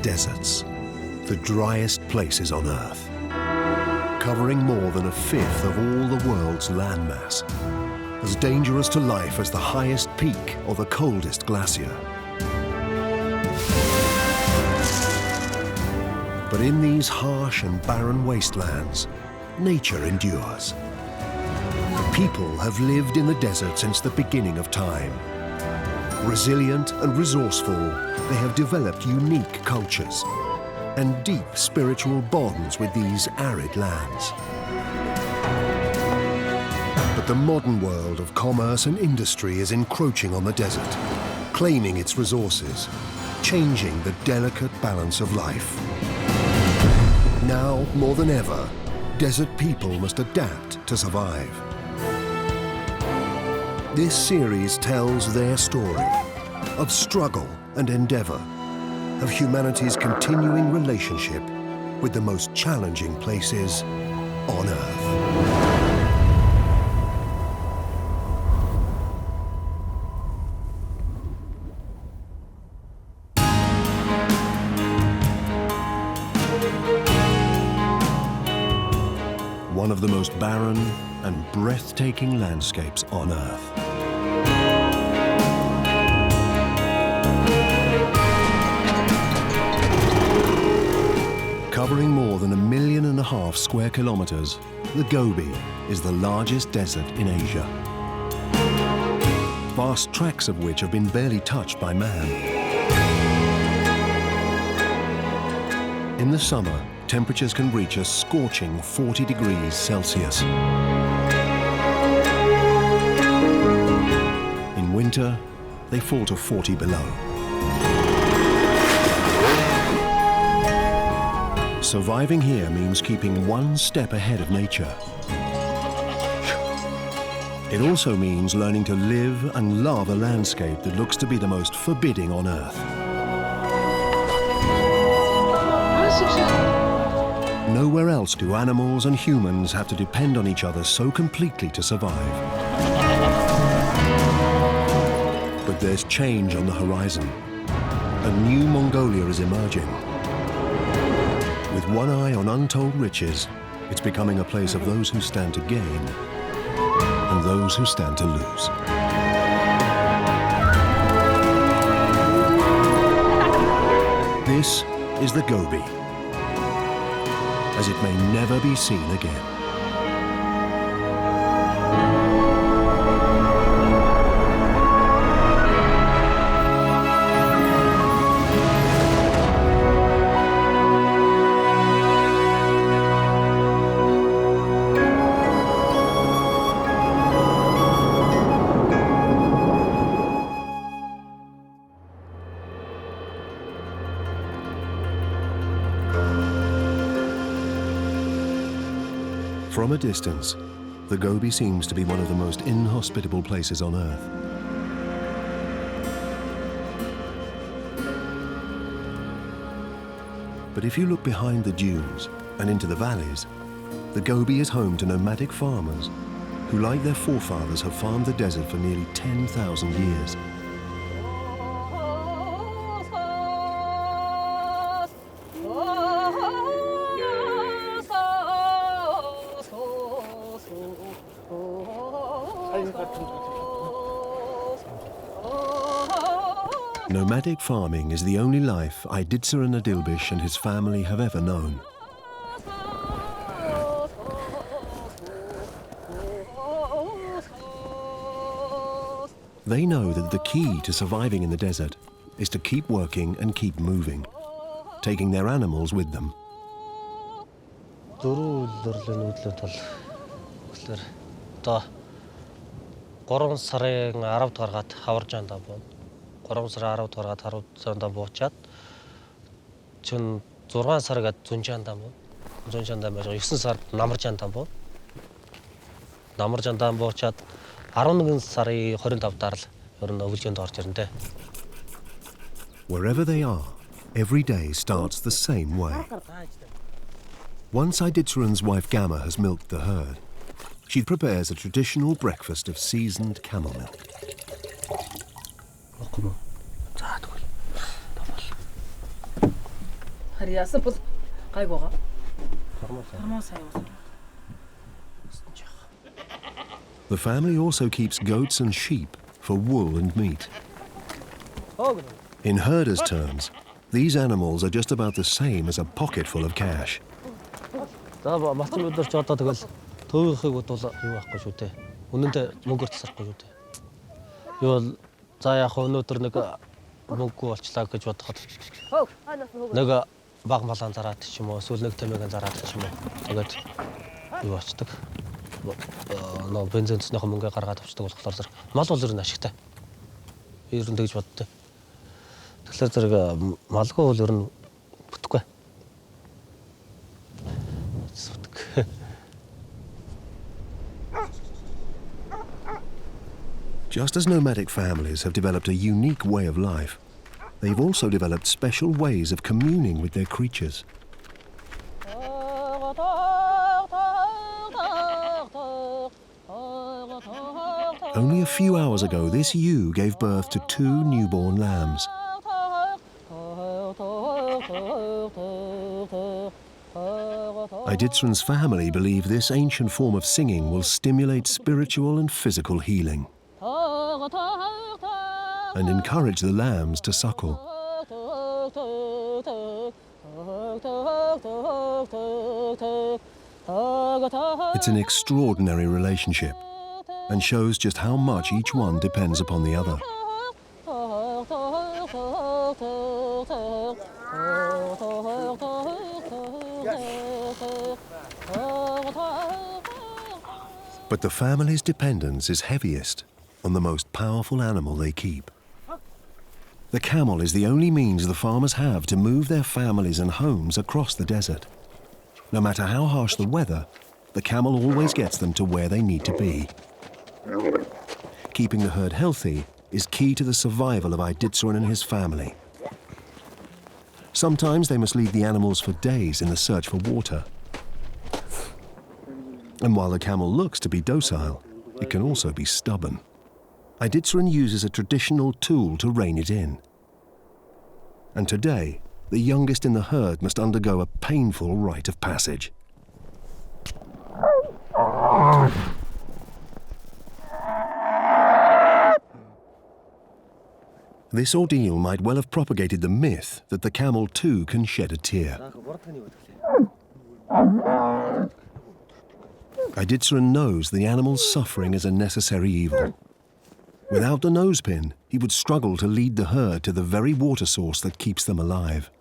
deserts, the driest places on Earth, covering more than a fifth of all the world's landmass, as dangerous to life as the highest peak or the coldest glacier. But in these harsh and barren wastelands, nature endures. The people have lived in the desert since the beginning of time. Resilient and resourceful, they have developed unique cultures and deep spiritual bonds with these arid lands. But the modern world of commerce and industry is encroaching on the desert, claiming its resources, changing the delicate balance of life. Now, more than ever, desert people must adapt to survive. This series tells their story of struggle and endeavor, of humanity's continuing relationship with the most challenging places on Earth. One of the most barren and breathtaking landscapes on Earth. Covering more than 1.5 million square kilometers, the Gobi is the largest desert in Asia. Vast tracts of which have been barely touched by man. In the summer, temperatures can reach a scorching 40 degrees Celsius. In winter, they fall to 40 below. Surviving here means keeping one step ahead of nature. It also means learning to live and love a landscape that looks to be the most forbidding on Earth. Nowhere else do animals and humans have to depend on each other so completely to survive. But there's change on the horizon. A new Mongolia is emerging. With one eye on untold riches, it's becoming a place of those who stand to gain and those who stand to lose. This is the Gobi, as it may never be seen again. From a distance, the Gobi seems to be one of the most inhospitable places on Earth. But if you look behind the dunes and into the valleys, the Gobi is home to nomadic farmers who, like their forefathers, have farmed the desert for nearly 10,000 years. Nomadic farming is the only life Iditsaran Adilbish and his family have ever known. They know that the key to surviving in the desert is to keep working and keep moving, taking their animals with them. Wherever they are, every day starts the same way. Once Iditsaran's wife Gamma has milked the herd, she prepares a traditional breakfast of seasoned camel milk. The family also keeps goats and sheep for wool and meat. In herders' terms, these animals are just about the same as a pocket full of cash. Just as nomadic families have developed a unique way of life, they've also developed special ways of communing with their creatures. Only a few hours ago, this ewe gave birth to 2 newborn lambs. Iditsran's family believe this ancient form of singing will stimulate spiritual and physical healing and encourage the lambs to suckle. It's an extraordinary relationship and shows just how much each one depends upon the other. But the family's dependence is heaviest on the most powerful animal they keep. The camel is the only means the farmers have to move their families and homes across the desert. No matter how harsh the weather, the camel always gets them to where they need to be. Keeping the herd healthy is key to the survival of Iditsran and his family. Sometimes they must leave the animals for days in the search for water. And while the camel looks to be docile, it can also be stubborn. Iditsran uses a traditional tool to rein it in. And today, the youngest in the herd must undergo a painful rite of passage. This ordeal might well have propagated the myth that the camel too can shed a tear. Iditsran knows the animal's suffering is a necessary evil. Without the nosepin, he would struggle to lead the herd to the very water source that keeps them alive.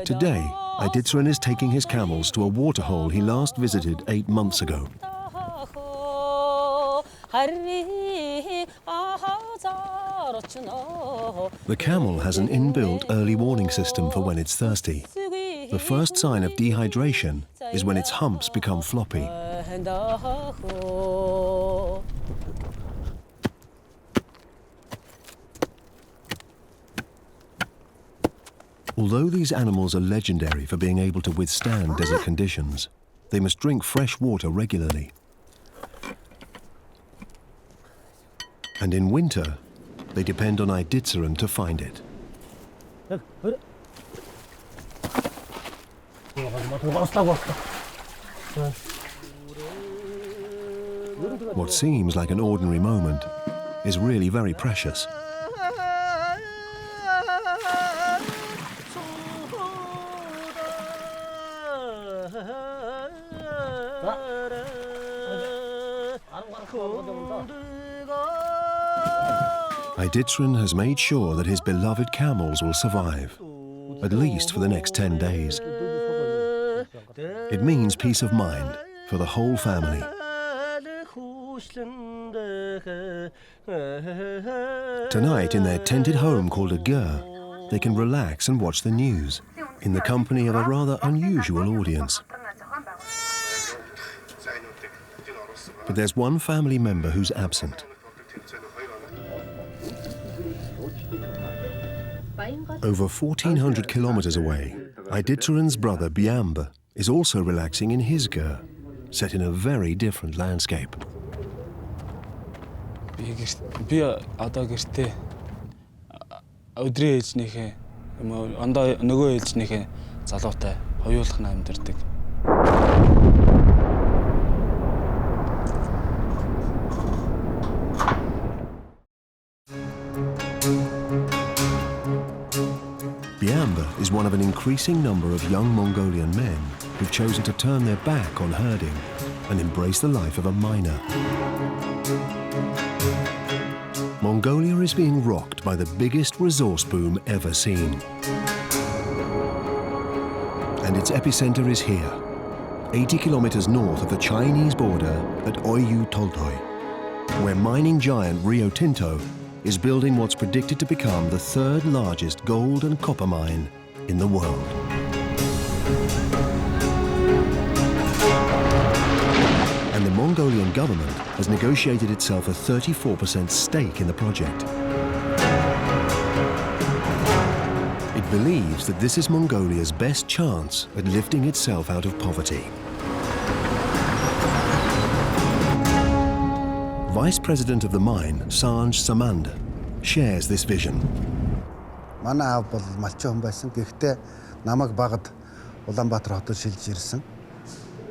Today, Iditsran is taking his camels to a waterhole he last visited 8 months ago. The camel has an inbuilt early warning system for when it's thirsty. The first sign of dehydration is when its humps become floppy. Although these animals are legendary for being able to withstand desert conditions, they must drink fresh water regularly. And in winter, they depend on Iditsran to find it. What seems like an ordinary moment is really very precious. Iditsran has made sure that his beloved camels will survive, at least for the next 10 days. It means peace of mind for the whole family. Tonight, in their tented home called a ger, they can relax and watch the news in the company of a rather unusual audience. But there's one family member who's absent. Over 1,400 kilometers away, Iditsuran's brother Biamba is also relaxing in his ger, set in a very different landscape. Би одоо гэртээ өдрийн ээжнийхээ ондоо нөгөө ээжнийхээ залуутай хоёулахна амьдардаг. Biamba is one of an increasing number of young Mongolian men who've chosen to turn their back on herding and embrace the life of a miner. Mongolia is being rocked by the biggest resource boom ever seen. And its epicenter is here, 80 kilometers north of the Chinese border at Oyu Tolgoi, where mining giant Rio Tinto is building what's predicted to become the third largest gold and copper mine in the world. And the Mongolian government has negotiated itself a 34% stake in the project. It believes that this is Mongolia's best chance at lifting itself out of poverty. Vice President of the mine, Sanj Samanda, shares this vision. Манай аав бол малчин хүн байсан. Гэхдээ намайг багад Улаанбаатар хотод шилжиж ирсэн.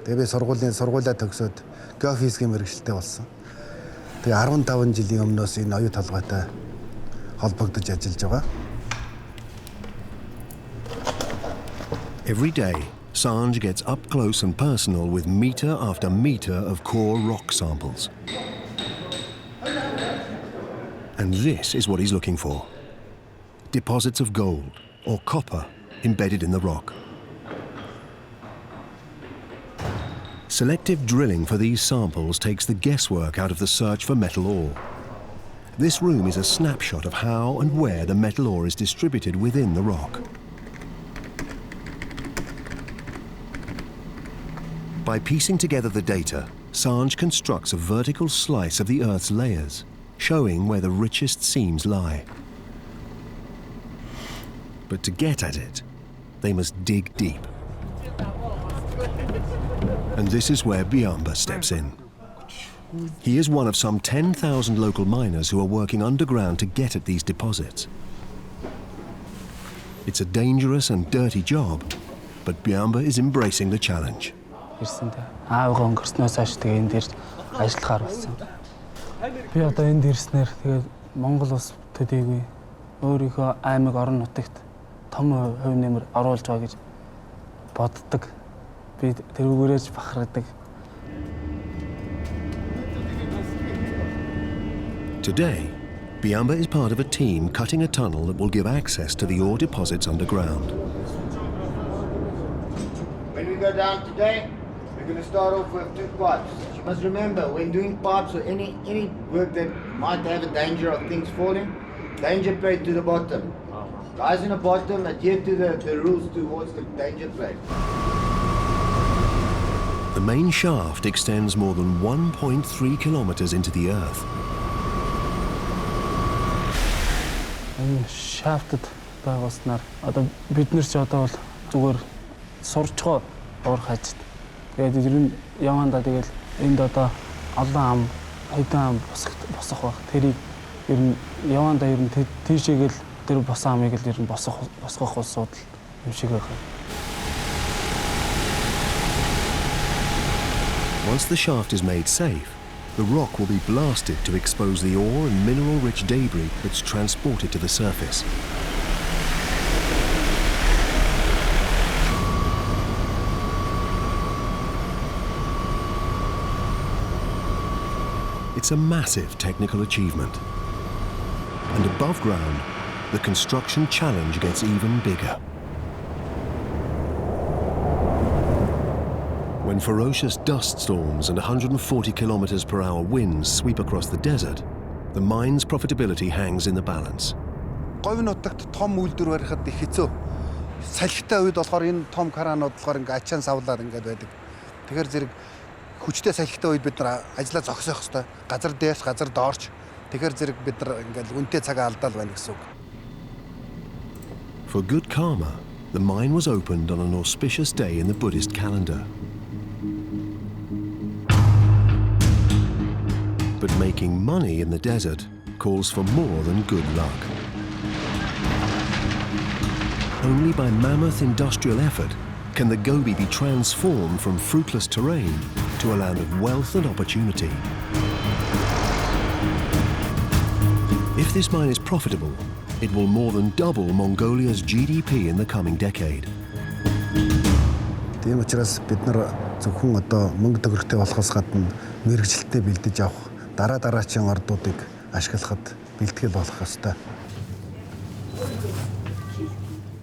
Тэгээ би сургуулиа төгсөөд геофизикийн мэргэжилтэй болсон. Тэгээ 15 жилийн өмнөөс энэ оюу толгойтой холбогдож ажиллаж байгаа. Every day, Sanj gets up close and personal with meter after meter of core rock samples. And this is what he's looking for. Deposits of gold or copper embedded in the rock. Selective drilling for these samples takes the guesswork out of the search for metal ore. This room is a snapshot of how and where the metal ore is distributed within the rock. By piecing together the data, Sanj constructs a vertical slice of the Earth's layers, showing where the richest seams lie. But to get at it, they must dig deep. And this is where Biamba steps in. He is one of some 10,000 local miners who are working underground to get at these deposits. It's a dangerous and dirty job, but Biamba is embracing the challenge. Аавгаа өнгөрснөөс хойш тэгээ энэ дээр ажиллахаар болсон. Би одоо энд ирснээр тэгээд Монгол улс төдийгүй өөрийнхөө аймаг орон нутагт том хувь нэмэр оруулж байгаа гэж боддог. Би тэрүүгээрэж бахархдаг. Today, Biamba is part of a team cutting a tunnel that will give access to the ore deposits underground. When we go down today, we're going to start off with 2 pipes. You must remember, when doing pipes or any work that might have a danger of things falling, danger plate to the bottom. Guys in the bottom adhere to the rules towards the danger plate. The main shaft extends more than 1.3 kilometers into the earth. Энэ шафтад байгааснаар одоо бид нар ч одоо бол зүгээр сурчгоо уурхаж. Тэгээд ер нь явандаа тэгэл энд одоо олон ам, хайдан ам босох баг. Тэрийг ер нь явандаа ер нь тийшээгээл тэр босон амыг л ер нь босгох улсууд юм шиг байна. Once the shaft is made safe, the rock will be blasted to expose the ore and mineral-rich debris that's transported to the surface. It's a massive technical achievement. And above ground, the construction challenge gets even bigger. When ferocious dust storms and 140 kilometers per hour winds sweep across the desert, the mine's profitability hangs in the balance. Gobi нутагт том үйлдвэр барихад их хэцүү. Салхитай үед болохоор энэ том краанууд болохоор ингээ ачаан савлаад ингээд байдаг. Тэгэхээр зэрэг хүчтэй салхитай үед бид нар ажиллаа зогсоох хэрэгтэй. Газар дээш, газар доорч. Тэгэхээр зэрэг бид нар ингээд үнэтэй цагаа алдаал байна гэсэн үг. For good karma, the mine was opened on an auspicious day in the Buddhist calendar. But making money in the desert calls for more than good luck. Only by mammoth industrial effort can the Gobi be transformed from fruitless terrain to a land of wealth and opportunity. If this mine is profitable, it will more than double Mongolia's GDP in the coming decade. Тийм учраас бид нар зөвхөн одоо мөнгө төгрөгтэй болохоос гадна мэрэгжилтэд бэлдэж авах дараачийн ордуудыг ашиглахад бэлтгэл болох ёстой.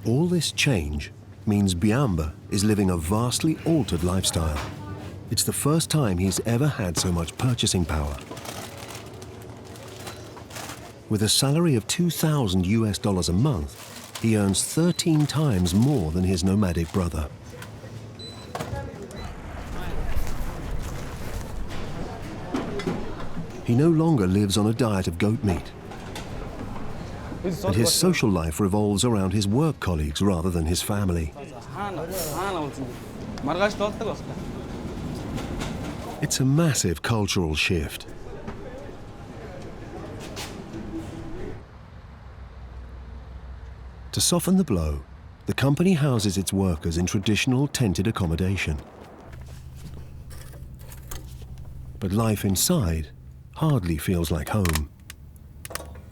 All this change means Biamba is living a vastly altered lifestyle. It's the first time he's ever had so much purchasing power. With a salary of $2,000 a month, he earns 13 times more than his nomadic brother. He no longer lives on a diet of goat meat. And his social life revolves around his work colleagues rather than his family. It's a massive cultural shift. To soften the blow, the company houses its workers in traditional tented accommodation. But life inside hardly feels like home.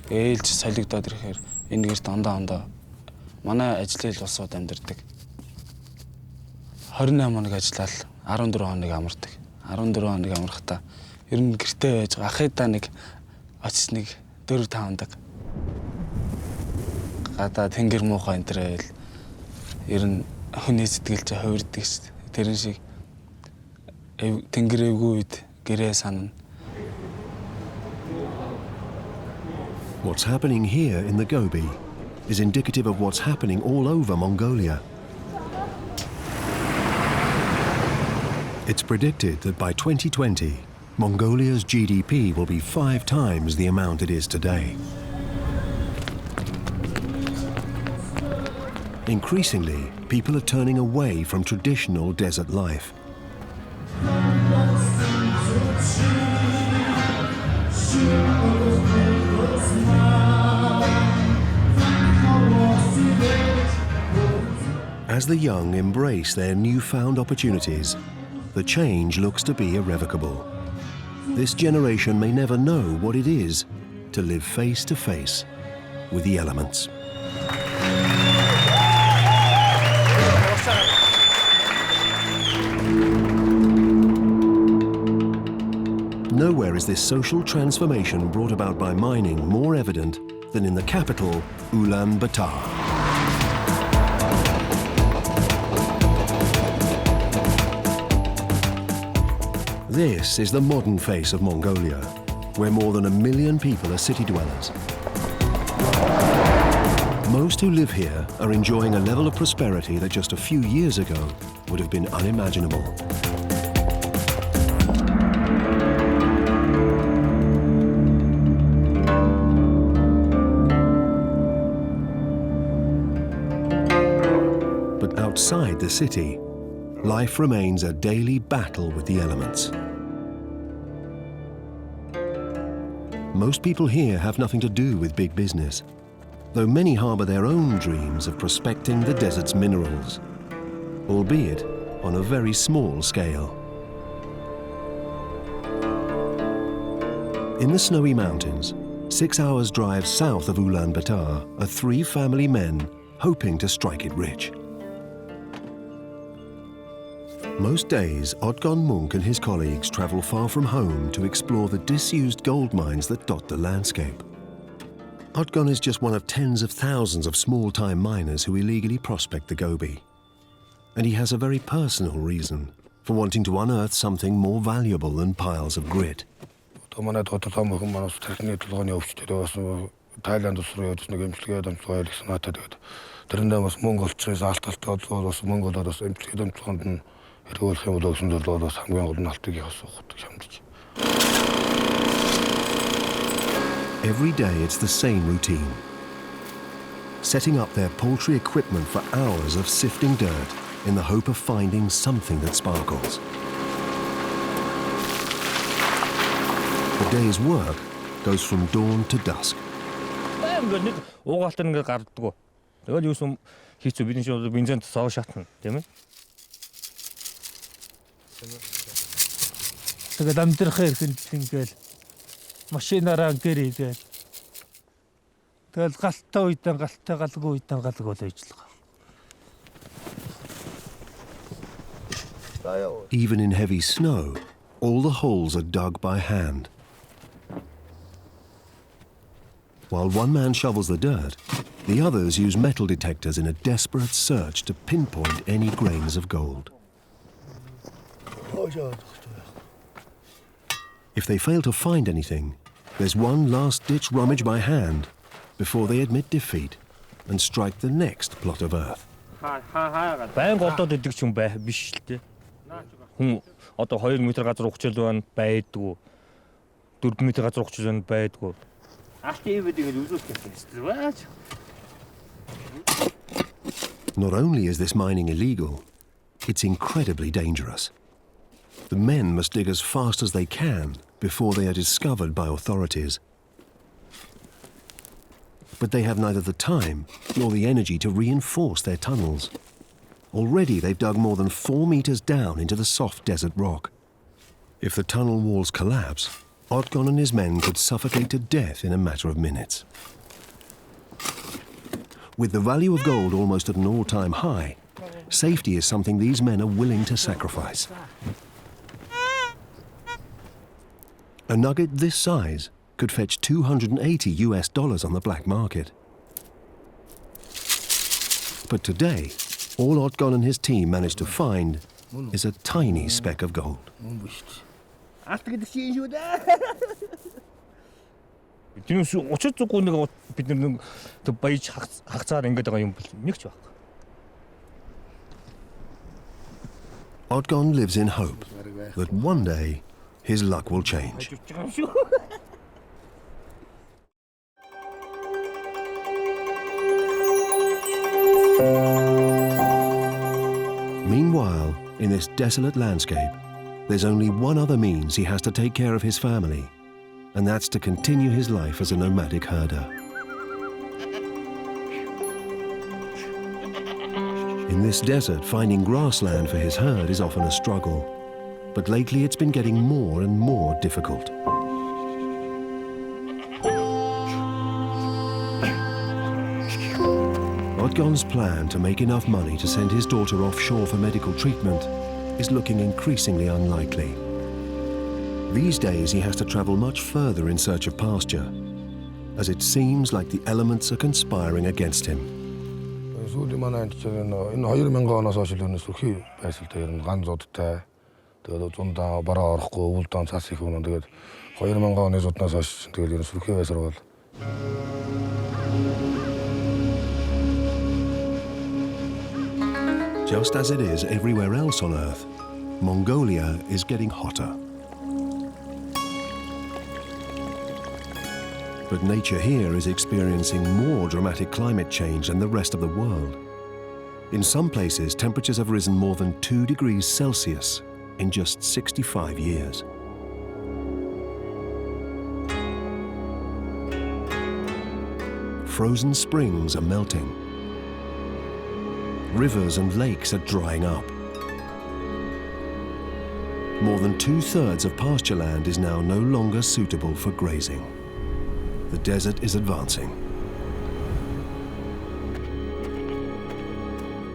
Ээлж солигдоод ирэхээр энэгээр дандаа манай ажлын улсууд амьдардаг. 28 хоног ажиллаад 14 хоног амардаг. 14 хоног амрахтаа ер нь гэртээ байж ахыдаа нэг очиж нэг 4-5 хоног гадаа тэнгэр муухай энтрээл ер нь хүний сэтгэл ч хувирдаг ш. Тэрэн шиг тэнгэр эвгүй үед гэрээ санана. What's happening here in the Gobi is indicative of what's happening all over Mongolia. It's predicted that by 2020, Mongolia's GDP will be 5 times the amount it is today. Increasingly, people are turning away from traditional desert life. As the young embrace their newfound opportunities, the change looks to be irrevocable. This generation may never know what it is to live face to face with the elements. Nowhere is this social transformation brought about by mining more evident than in the capital, Ulaanbaatar. This is the modern face of Mongolia, where more than 1 million people are city dwellers. Most who live here are enjoying a level of prosperity that just a few years ago would have been unimaginable. But outside the city, life remains a daily battle with the elements. Most people here have nothing to do with big business, though many harbor their own dreams of prospecting the desert's minerals, albeit on a very small scale. In the snowy mountains, 6 hours drive south of Ulaanbaatar, are 3 family men hoping to strike it rich. Most days, Odgon Munk and his colleagues travel far from home to explore the disused gold mines that dot the landscape. Odgon is just one of tens of thousands of small-time miners who illegally prospect the Gobi. And he has a very personal reason for wanting to unearth something more valuable than piles of grit. Every day it's the same routine. setting up their poultry equipment for hours of sifting dirt in the hope of finding something that sparkles. The day's work goes from dawn to dusk. Уугаалт ингээд гарддаг. Тэгэл юусэн хийцүү бидний шиг бензин цоо шатна, тийм ээ. Тэгээд амтрахаар ингээл машинаараа гэр игээл. Тэгэл галттай үйдэн галттай галгүй үйдэн галгүй л ажиллагаа. Even in heavy snow, all the holes are dug by hand. While one man shovels the dirt, the others use metal detectors in a desperate search to pinpoint any grains of gold. If they fail to find anything, there's one last-ditch rummage by hand before they admit defeat and strike the next plot of earth. Баян голдоод идэг ч юм биш л дээ. Хүн одоо 2 м газар ухчил байна байдгүй. 4 м газар ухчил байна байдгүй. Not only is this mining illegal, it's incredibly dangerous. The men must dig as fast as they can before they are discovered by authorities. But they have neither the time nor the energy to reinforce their tunnels. Already they've dug more than 4 meters down into the soft desert rock. If the tunnel walls collapse, Otgon and his men could suffocate to death in a matter of minutes. With the value of gold almost at an all-time high, safety is something these men are willing to sacrifice. A nugget this size could fetch $280 on the black market. But today, all Otgon and his team managed to find is a tiny speck of gold. Тэрнээс 30 зүггүй нэг бид нэг баяж хагцаар ингээд байгаа юм бол нэг ч байхгүй. Otgon lives in hope that one day his luck will change. Meanwhile, in this desolate landscape, there's only one other means he has to take care of his family, and that's to continue his life as a nomadic herder. In this desert, finding grassland for his herd is often a struggle, but lately it's been getting more and more difficult. Otgon's plan to make enough money to send his daughter offshore for medical treatment is looking increasingly unlikely. These days he has to travel much further in search of pasture, as it seems like the elements are conspiring against him. Сүүлийн манай энэ 2000 оноос хойш л өнөөс үхий байсалтай ер нь ган зодтой. Тэгээд зундаа бараа орохгүй өвөлдөн цаас их өнөө тэгээд 2000 оны зодноос хойш тэгээд ер нь үхий байсаар бол. Just as it is everywhere else on Earth, Mongolia is getting hotter. But nature here is experiencing more dramatic climate change than the rest of the world. In some places, temperatures have risen more than 2 degrees Celsius in just 65 years. Frozen springs are melting. Rivers and lakes are drying up. More than 2/3 of pasture land is now no longer suitable for grazing. The desert is advancing.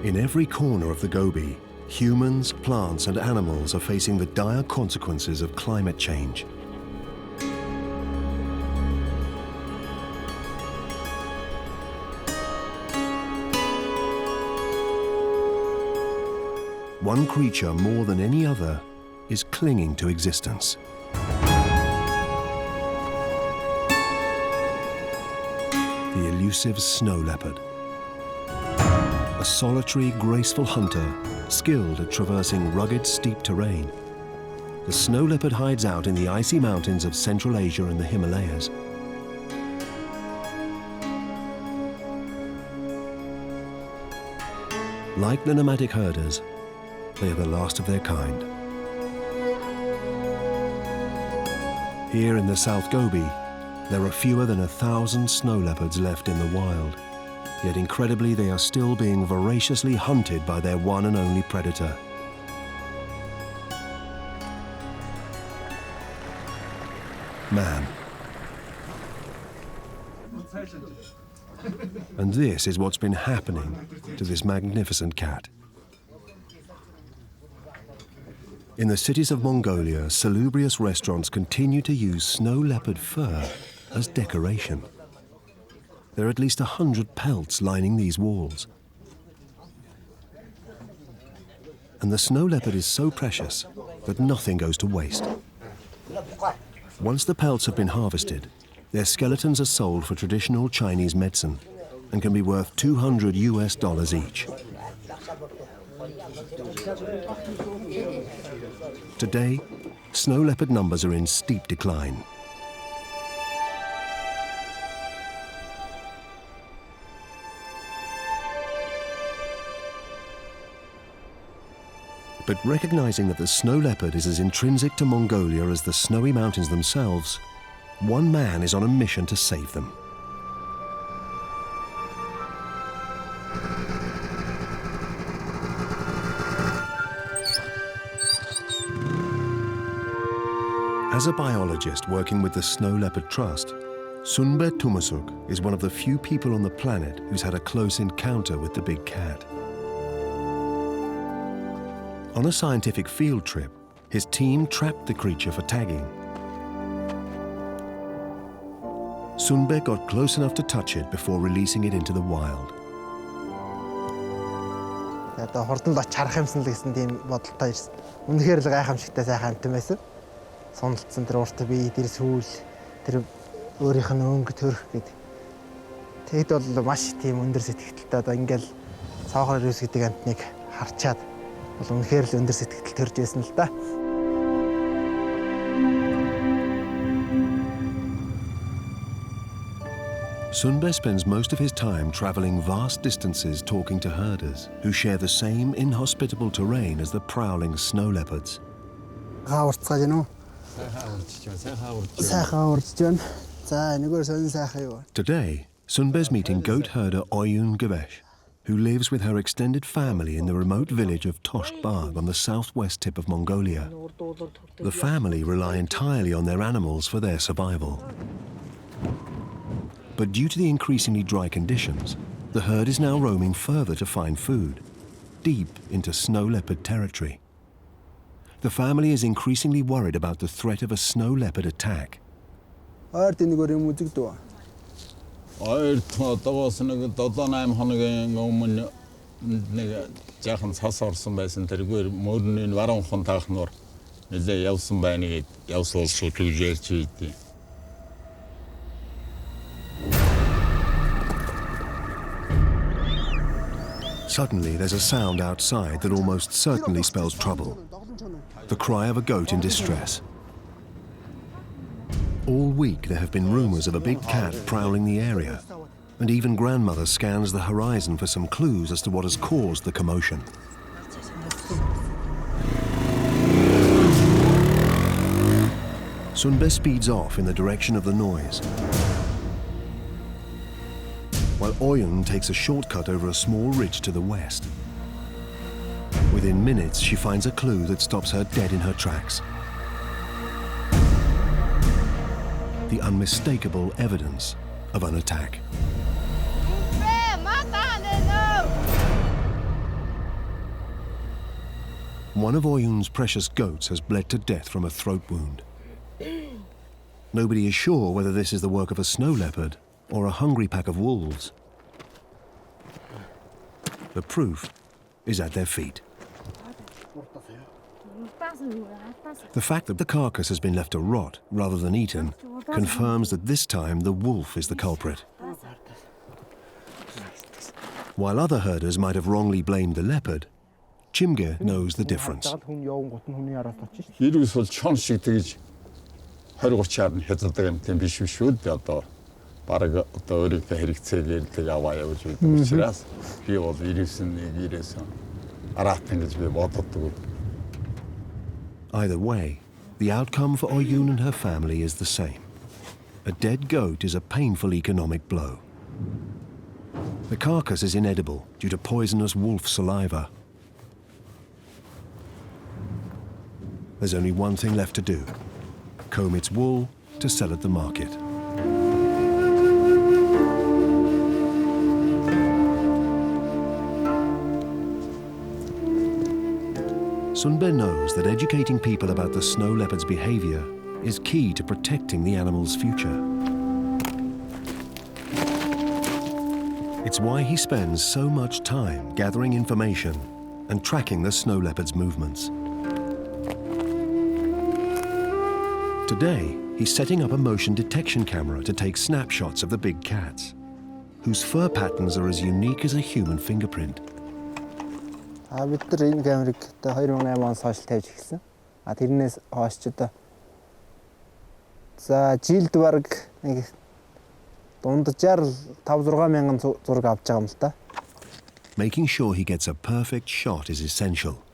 In every corner of the Gobi, humans, plants and animals are facing the dire consequences of climate change. One creature more than any other is clinging to existence. The elusive snow leopard. A solitary, graceful hunter, skilled at traversing rugged, steep terrain. The snow leopard hides out in the icy mountains of Central Asia and the Himalayas. Like the nomadic herders, they are the last of their kind. Here in the South Gobi, there are fewer than 1,000 snow leopards left in the wild. Yet incredibly, they are still being voraciously hunted by their one and only predator. Man. And this is what's been happening to this magnificent cat. In the cities of Mongolia, salubrious restaurants continue to use snow leopard fur as decoration. There are at least 100 pelts lining these walls. And the snow leopard is so precious that nothing goes to waste. Once the pelts have been harvested, their skeletons are sold for traditional Chinese medicine and can be worth $200 each. Today, snow leopard numbers are in steep decline. But recognizing that the snow leopard is as intrinsic to Mongolia as the snowy mountains themselves, one man is on a mission to save them. As a biologist working with the Snow Leopard Trust, Sunbe Tumasuk is one of the few people on the planet who's had a close encounter with the big cat. On a scientific field trip, his team trapped the creature for tagging. Sunbe got close enough to touch it before releasing it into the wild. Одоо хурдан л оч харах юмсан л гэсэн тийм бодолтой ирсэн. Үнэхээр л гайхамшигтай сайхан амтан байсан. Сундалцсан тэр урт бие, тэр сүүл, тэр өөрийнх нь өнгө төрх гэд. Тэгэд бол маш тийм өндөр сэтгэлтэй одоо ингээл цаахаар ирээс гэдэг амтныг харчаад бол үнэхээр л өндөр сэтгэл төрж байсан л да. Sunbe spends most of his time traveling vast distances talking to herders who share the same inhospitable terrain as the prowling snow leopards. Today, Sunbe's meeting goat herder Oyun Gevesh, who lives with her extended family in the remote village of Toshtbag on the southwest tip of Mongolia. The family rely entirely on their animals for their survival. But due to the increasingly dry conditions, the herd is now roaming further to find food, deep into snow leopard territory. The family is increasingly worried about the threat of a snow leopard attack. Suddenly, there's a sound outside that almost certainly spells trouble. The cry of a goat in distress. All week, there have been rumors of a big cat prowling the area, and even grandmother scans the horizon for some clues as to what has caused the commotion. Sunbe speeds off in the direction of the noise, while Oyun takes a shortcut over a small ridge to the west. Within minutes, she finds a clue that stops her dead in her tracks. The unmistakable evidence of an attack. One of Oyun's precious goats has bled to death from a throat wound. Nobody is sure whether this is the work of a snow leopard or a hungry pack of wolves. The proof is at their feet. The fact that the carcass has been left to rot rather than eaten confirms that this time the wolf is the culprit. While other herders might have wrongly blamed the leopard, Chimge knows the difference. бараг одоо өөрийнхөө хэрэгцээгээр тэг аваа явуулж байдаг учраас би бол 99-ээс араатан гэж би боддог. Either way, the outcome for Oyun and her family is the same. A dead goat is a painful economic blow. The carcass is inedible due to poisonous wolf saliva. There's only one thing left to do: comb its wool to sell at the market. Sunbe knows that educating people about the snow leopard's behavior is key to protecting the animal's future. It's why he spends so much time gathering information and tracking the snow leopard's movements. Today, he's setting up a motion detection camera to take snapshots of the big cats, whose fur patterns are as unique as a human fingerprint. Бид нар энэ камерыг 2008 оноос хойш тавьж эхэлсэн. Тэрнээс хойш ч одоо за жилд бараг нэг дунджаар 5-6 мянган зураг авч байгаа юм л да. Making sure he gets a perfect shot is essential.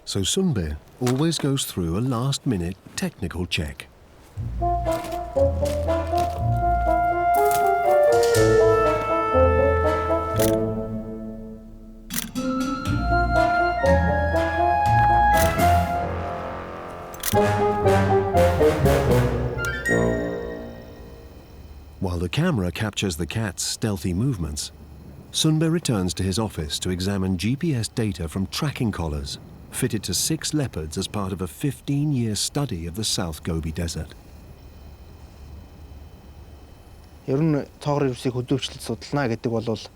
So Sunbe always goes through a last-minute technical check. While the camera captures the cat's stealthy movements, Sunbe returns to his office to examine GPS data from tracking collars fitted to 6 leopards as part of a 15-year study of the South Gobi Desert. Ер нь цоогор вирусыг хөдөлгөөлөлт судална гэдэг бол олон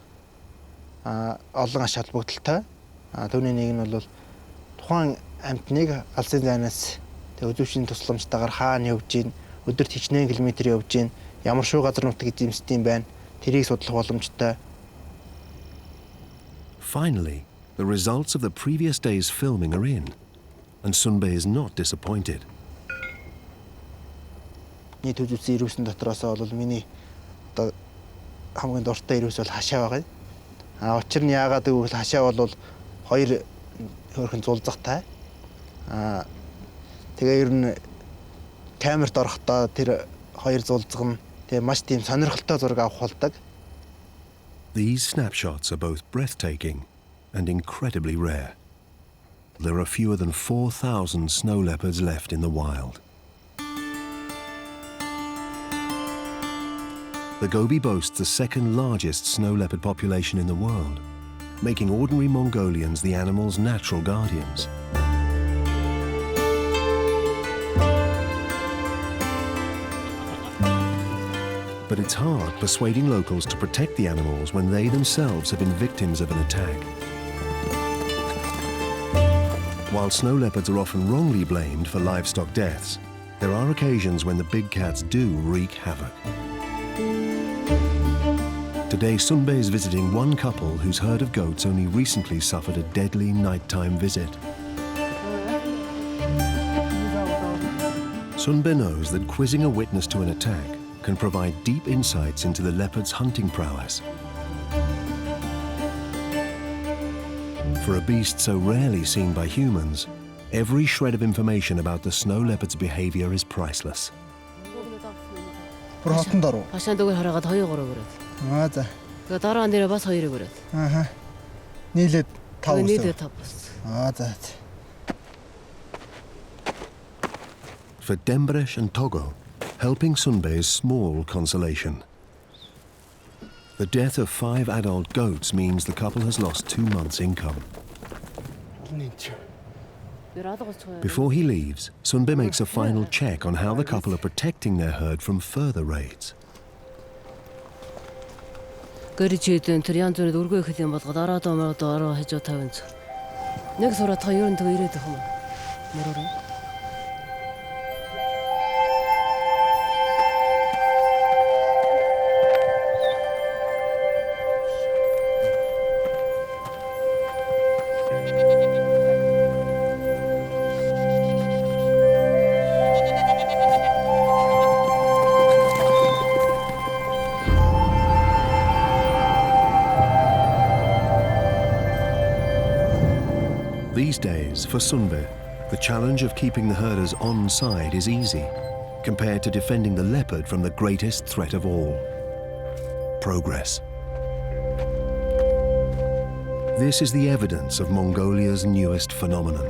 аш холбогдолтой. Түүний нэг нь бол тухайн амьтныг алсын зайнаас өдөржиний тусламжтайгаар хаана явж гин, өдөрт хичнээн километр явж гин, ямар шоу газар нутаг эзэмсдэм байна. Тэрийг судлах боломжтой. Finally, the results of the previous day's filming are in, and Sunbe is not disappointed. Нийт үзүүлсэн ирүүсэн дотроос бол миний одоо хамгийн дуртай ирүүс бол хашаа байгаа. Учир нь яагаад гэвэл хашаа бол хоёр хөөрхөн зулзахтай. Тэгээ ер нь камерт орохдоо тэр хоёр зулзах нь тэгээ маш тийм сонирхолтой зураг авах болдог. These snapshots are both breathtaking and incredibly rare. There are fewer than 4,000 snow leopards left in the wild. The Gobi boasts the second largest snow leopard population in the world, making ordinary Mongolians the animal's natural guardians. But it's hard persuading locals to protect the animals when they themselves have been victims of an attack. While snow leopards are often wrongly blamed for livestock deaths, there are occasions when the big cats do wreak havoc. Today, Sunbe is visiting one couple whose herd of goats only recently suffered a deadly nighttime visit. Sunbe knows that quizzing a witness to an attack can provide deep insights into the leopard's hunting prowess. For a beast so rarely seen by humans, every shred of information about the snow leopard's behavior is priceless. Хашаандөгөр хараагаад 2-3 өрөөд. За. Тэгээ дараа нэрээ бас 2 өрөөд. Нийлээд 5. Нийлээд 5 бас. За. For Dembresh and Togo, helping Sunbe is small consolation. The death of 5 adult goats means the couple has lost 2 months' income. Before he leaves, Sunbe makes a final check on how the couple are protecting their herd from further raids. Гэрчээдэн тэр янз бүрийн өргөө их юм болгоод ороо хажуу 50. Нэг сураад 2 нь ирээд их юм. Мөрөөрөө. These days, for Sunbe, the challenge of keeping the herders on side is easy, compared to defending the leopard from the greatest threat of all: progress. This is the evidence of Mongolia's newest phenomenon.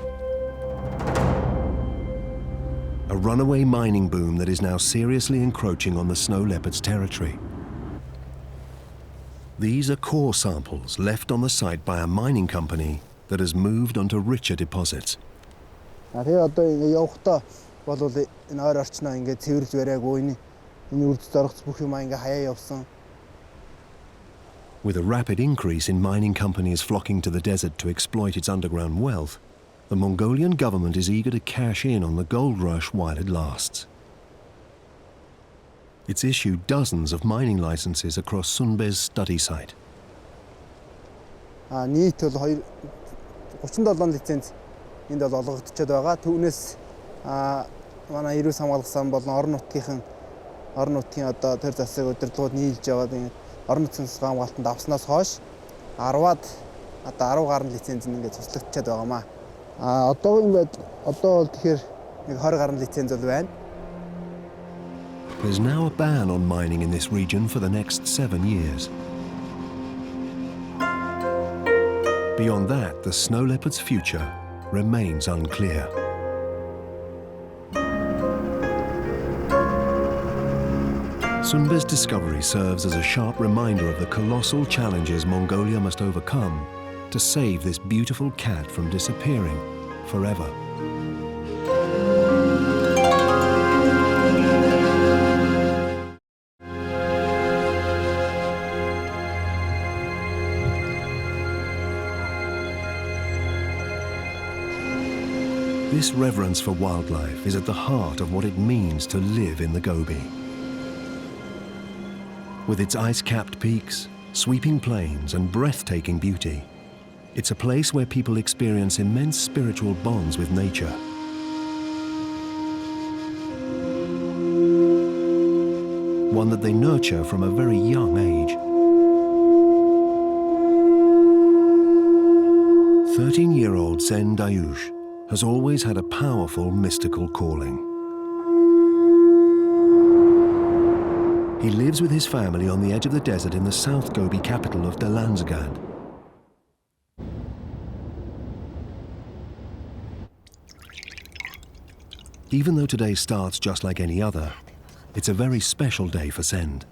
A runaway mining boom that is now seriously encroaching on the snow leopard's territory. These are core samples left on the site by a mining company that has moved onto richer deposits. Тэгээ одоо ингэ явахдаа бол энэ ойр орчноо ингэ цэвэрлж бариагүй энэ үрдс зоргоц бүх юм ингэ хаяа явсан. With a rapid increase in mining companies flocking to the desert to exploit its underground wealth, the Mongolian government is eager to cash in on the gold rush while it lasts. It's issued dozens of mining licenses across Sunbe's study site. Нийт бол 37 лиценз энд бол олгогдчиход байгаа. Түүнээс манай эрүүл хамгаалах сан болон орон нутгийн одоо тэр засаг удирдлагууд нийлж яваад ингэ орон нутгийн хамгаалтанд авснаас хойш 10-аад одоо 10 гаруй лиценз ингэ цуслагдчихад байгаамаа. Одоогийн байдал одоо бол тэгэхээр нэг 20 гаруй лиценз бол байна. There's now a ban on mining in this region for the next 7 years. Beyond that, the snow leopard's future remains unclear. Sunbe's discovery serves as a sharp reminder of the colossal challenges Mongolia must overcome to save this beautiful cat from disappearing forever. This reverence for wildlife is at the heart of what it means to live in the Gobi. With its ice-capped peaks, sweeping plains, and breathtaking beauty, it's a place where people experience immense spiritual bonds with nature. One that they nurture from a very young age. 13-year-old Sen Dayush has always had a powerful mystical calling. He lives with his family on the edge of the desert in the South Gobi capital of Dalanzgad. Even though today starts just like any other, it's a very special day for Send.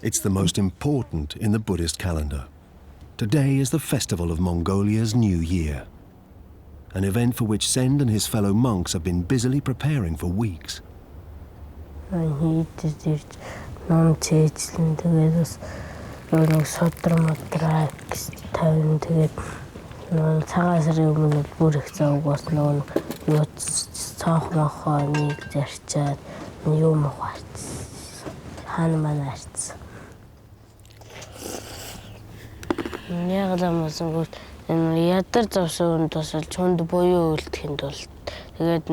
It's the most important in the Buddhist calendar. Today is the festival of Mongolia's New Year, an event for which Send and his fellow monks have been busily preparing for weeks. Ятар завсан тусал чунд буюу үлдэхийн тулд тэгээд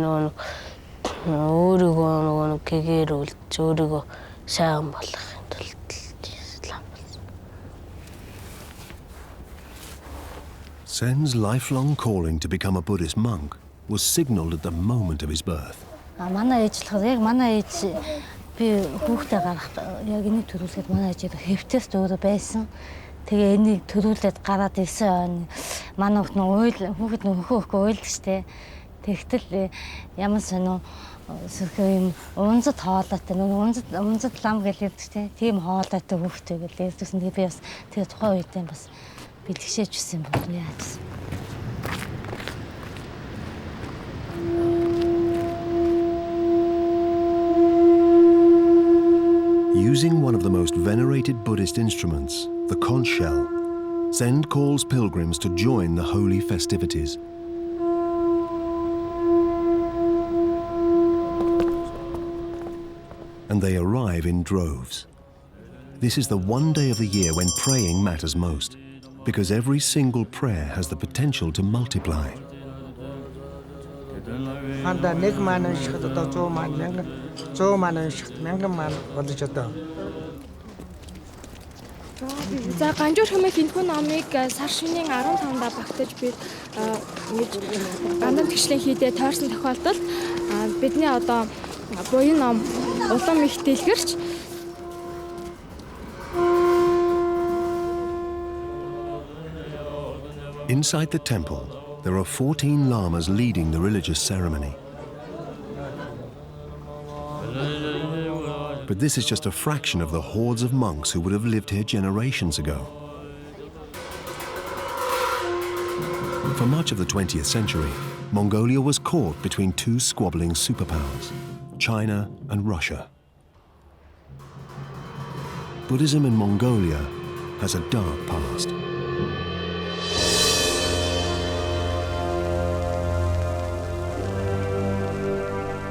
өөрийгөө нөгөө гэгээр үлдэж өөрийгөө сайн болгохын тулд Ислам болсон. Sen's lifelong calling to become a Buddhist monk was signaled at the moment of his birth. Манай ээж л яг манай ээж би хүүхдээ гарах яг энийг төрүүлээд манай ээж хэвтээс дөрөв байсан. Тэгээ энийг төрүүлээд гараад ирсэн манай хүүхэд нөхөөхөө уйлдаг штэ. Тэгтэл ямар сонио сэрхээ юм унзад хоолойтой унзад лам гэлээд штэ. Тийм хоолойтой хүүхдээ гэлээ. Тэгсэн би бас тэгээ тухайн үедээ бас би тэгшээжсэн юм байна яасан. Using one of the most venerated Buddhist instruments, the conch shell, Send calls pilgrims to join the holy festivities. And they arrive in droves. This is the one day of the year when praying matters most, because every single prayer has the potential to multiply. За ганжуур хэмээх энэхүү номыг сар шинийн 15-нд багтаж бид гандан тэгшлэн хийдэ тойрсон тохиолдолд бидний одоо буян ном улам их дэлгэрч Inside the temple, there are 14 lamas leading the religious ceremony. But this is just a fraction of the hordes of monks who would have lived here generations ago. For much of the 20th century, Mongolia was caught between two squabbling superpowers, China and Russia. Buddhism in Mongolia has a dark past.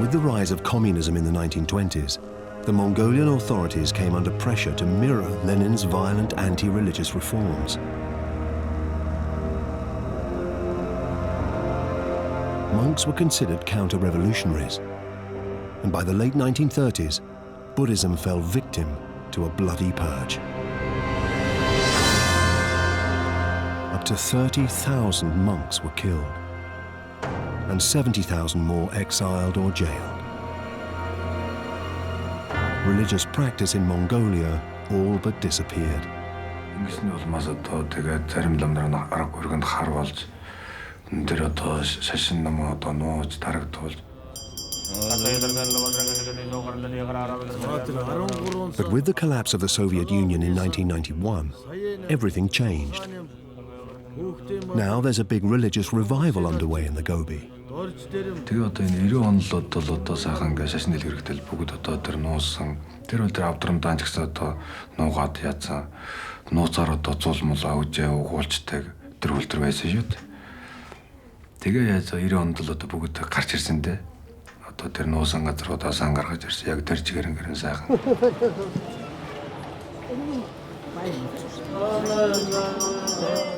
With the rise of communism in the 1920s, the Mongolian authorities came under pressure to mirror Lenin's violent anti-religious reforms. Monks were considered counter-revolutionaries, and by the late 1930s, Buddhism fell victim to a bloody purge. Up to 30,000 monks were killed, and 70,000 more exiled or jailed. Religious practice in Mongolia all but disappeared. But with the collapse of the Soviet Union in 1991, everything changed. Now there's a big religious revival underway in the Gobi.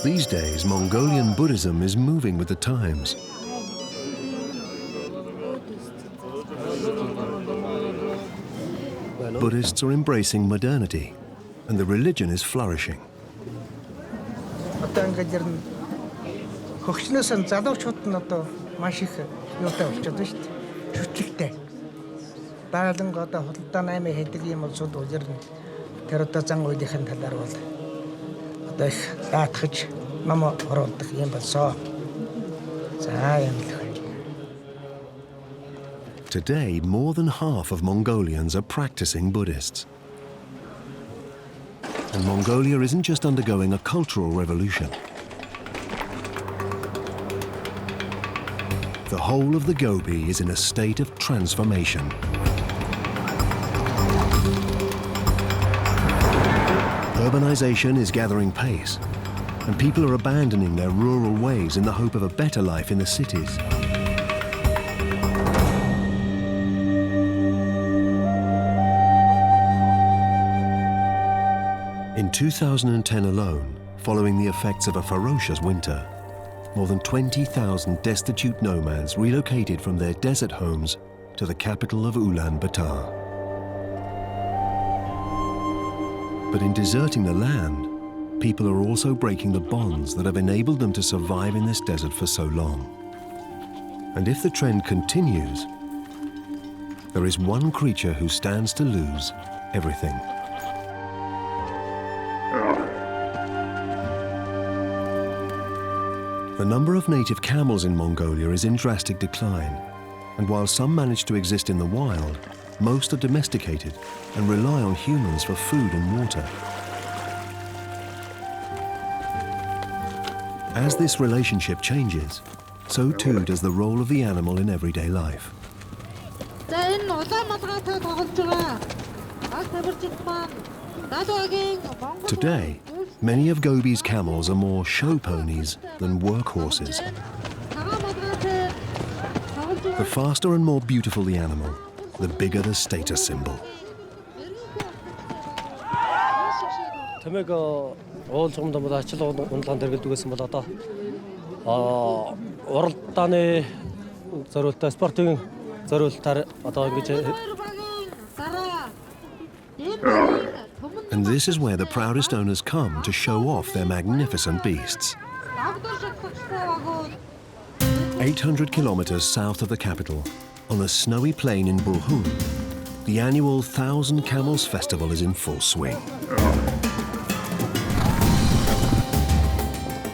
These days, Mongolian Buddhism is moving with the times. Buddhists are embracing modernity, and the religion is flourishing. Today, more than half of Mongolians are practicing Buddhists. And Mongolia isn't just undergoing a cultural revolution. The whole of the Gobi is in a state of transformation. Urbanization is gathering pace, and people are abandoning their rural ways in the hope of a better life in the cities. In 2010 alone, following the effects of a ferocious winter, more than 20,000 destitute nomads relocated from their desert homes to the capital of Ulaanbaatar. But in deserting the land, people are also breaking the bonds that have enabled them to survive in this desert for so long. And if the trend continues, there is one creature who stands to lose everything. The number of native camels in Mongolia is in drastic decline, and while some manage to exist in the wild, most are domesticated and rely on humans for food and water. As this relationship changes, so too does the role of the animal in everyday life. Today, many of Gobi's camels are more show ponies than workhorses. The faster and more beautiful the animal, the bigger the status symbol. And And this is where the proudest owners come to show off their magnificent beasts. 800 kilometers south of the capital, on a snowy plain in Bulhun, the annual 1,000 Camels Festival is in full swing.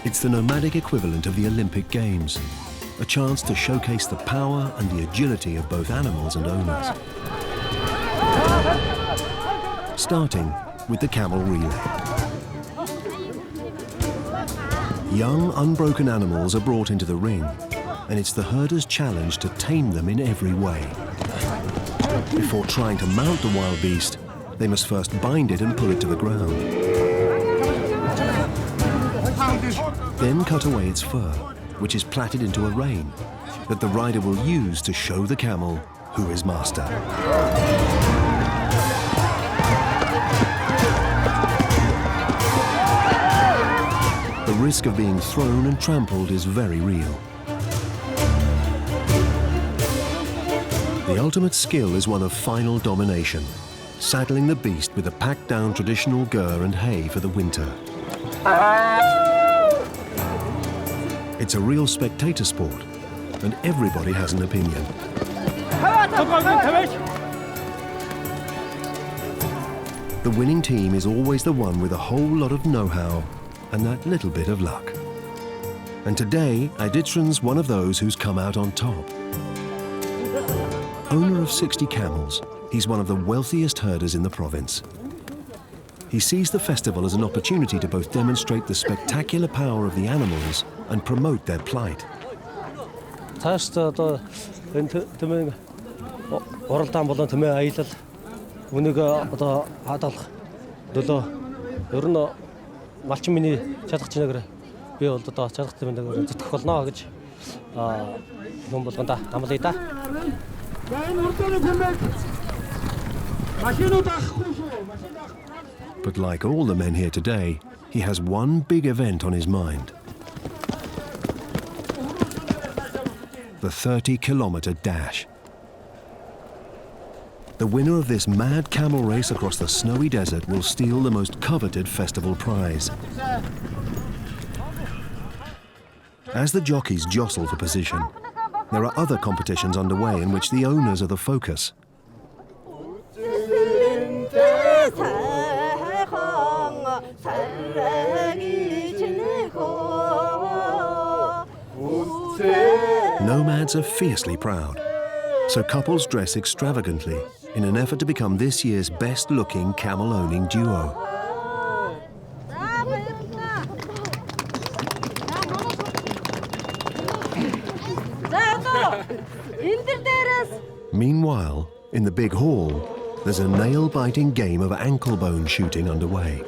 It's the nomadic equivalent of the Olympic Games, a chance to showcase the power and the agility of both animals and owners. Starting with the camel relay. Young, unbroken animals are brought into the ring, and it's the herder's challenge to tame them in every way. Before trying to mount the wild beast, they must first bind it and pull it to the ground. Then cut away its fur, which is plaited into a rein that the rider will use to show the camel who is master. The risk of being thrown and trampled is very real. The ultimate skill is one of final domination, saddling the beast with a packed-down traditional gur and hay for the winter. It's a real spectator sport, and everybody has an opinion. The winning team is always the one with a whole lot of know-how and that little bit of luck. And today, Iditran's one of those who's come out on top. Owner of 60 camels, he's one of the wealthiest herders in the province. He sees the festival as an opportunity to both demonstrate the spectacular power of the animals and promote their plight. But like all the men here today, he has one big event on his mind. The 30-kilometer dash. The winner of this mad camel race across the snowy desert will steal the most coveted festival prize. As the jockeys jostle for position, there are other competitions underway in which the owners are the focus. Nomads are fiercely proud, so couples dress extravagantly in an effort to become this year's best-looking camel-owning duo. Meanwhile, in the big hall, there's a nail-biting game of ankle bone shooting underway.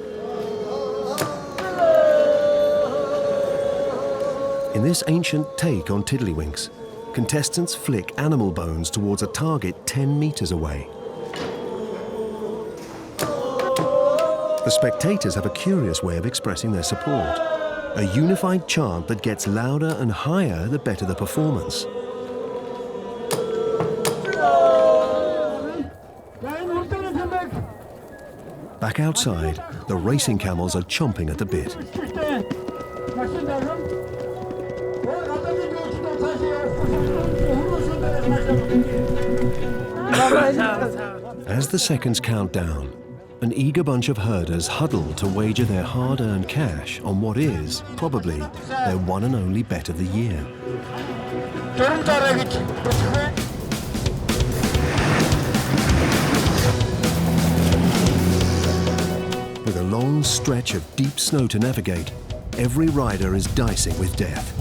In this ancient take on tiddlywinks, contestants flick animal bones towards a target 10 meters away. The spectators have a curious way of expressing their support, a unified chant that gets louder and higher the better the performance. Back outside, the racing camels are chomping at the bit. As the seconds count down, an eager bunch of herders huddle to wager their hard-earned cash on what is, probably, their one and only bet of the year. With a long stretch of deep snow to navigate, every rider is dicing with death.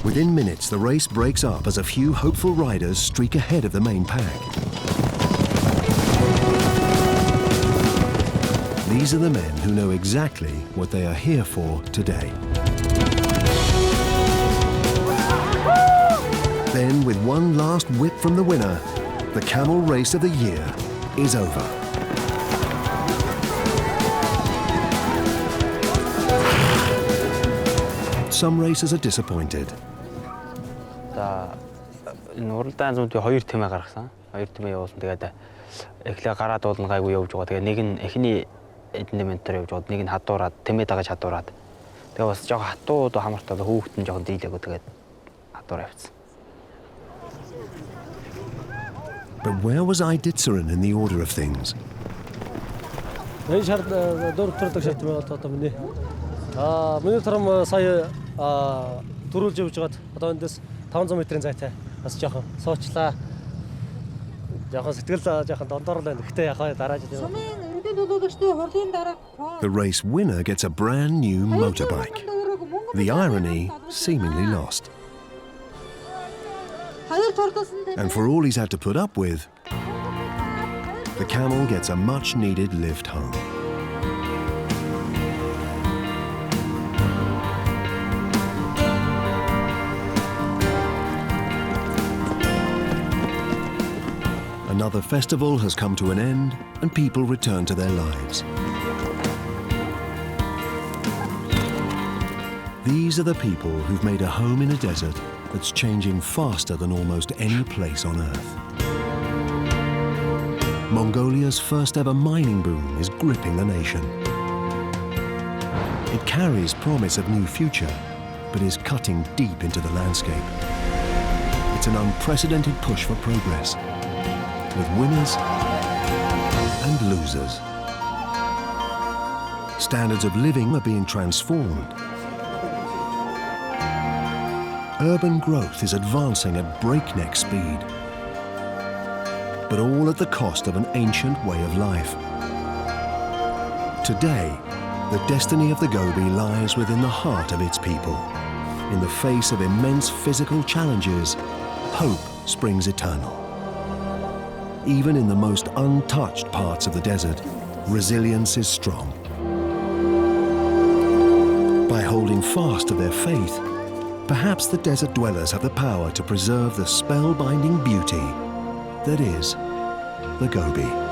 Within minutes, the race breaks up as a few hopeful riders streak ahead of the main pack. These are the men who know exactly what they are here for today. Then, with one last whip from the winner, the camel race of the year is over. Some racers are disappointed. Энэ уралдаан зүүнтэй 2 тэмээ гаргасан. 2 тэмээ явуулсан. Тэгээд эхлээ гараад уулна гайгүй явж байгаа. Тэгээ нэг нь эхний эдний ментор явж байгаа. Нэг нь хадуураад тэмээ дагаж хадуураад. Тэгээ бас жоо хатууд хамартаад хүүхэд нь жоохон дийлээгөө тэгээд хадуур явцсан. But where was Iditsarin in the order of things? Энэ шард дөрөвдөг шат байгаа одоо миний. Миний тарам сая төрүүлж явж байгаад одоо эндээс 500 метрийн зайтай бас жоохон суучлаа. Жоохон сэтгэл жоохон дондор л байна. Гэтэ яхаа дараа жил. The race winner gets a brand new motorbike. The irony seemingly lost. And for all he's had to put up with, the camel gets a much-needed lift home. Another festival has come to an end and people return to their lives. These are the people who've made a home in a desert that's changing faster than almost any place on Earth. Mongolia's first ever mining boom is gripping the nation. It carries promise of new future, but is cutting deep into the landscape. It's an unprecedented push for progress, with winners and losers. Standards of living are being transformed. Urban growth is advancing at breakneck speed, but all at the cost of an ancient way of life. Today, the destiny of the Gobi lies within the heart of its people. In the face of immense physical challenges, hope springs eternal. Even in the most untouched parts of the desert, resilience is strong. By holding fast to their faith, perhaps the desert dwellers have the power to preserve the spellbinding beauty that is the Gobi.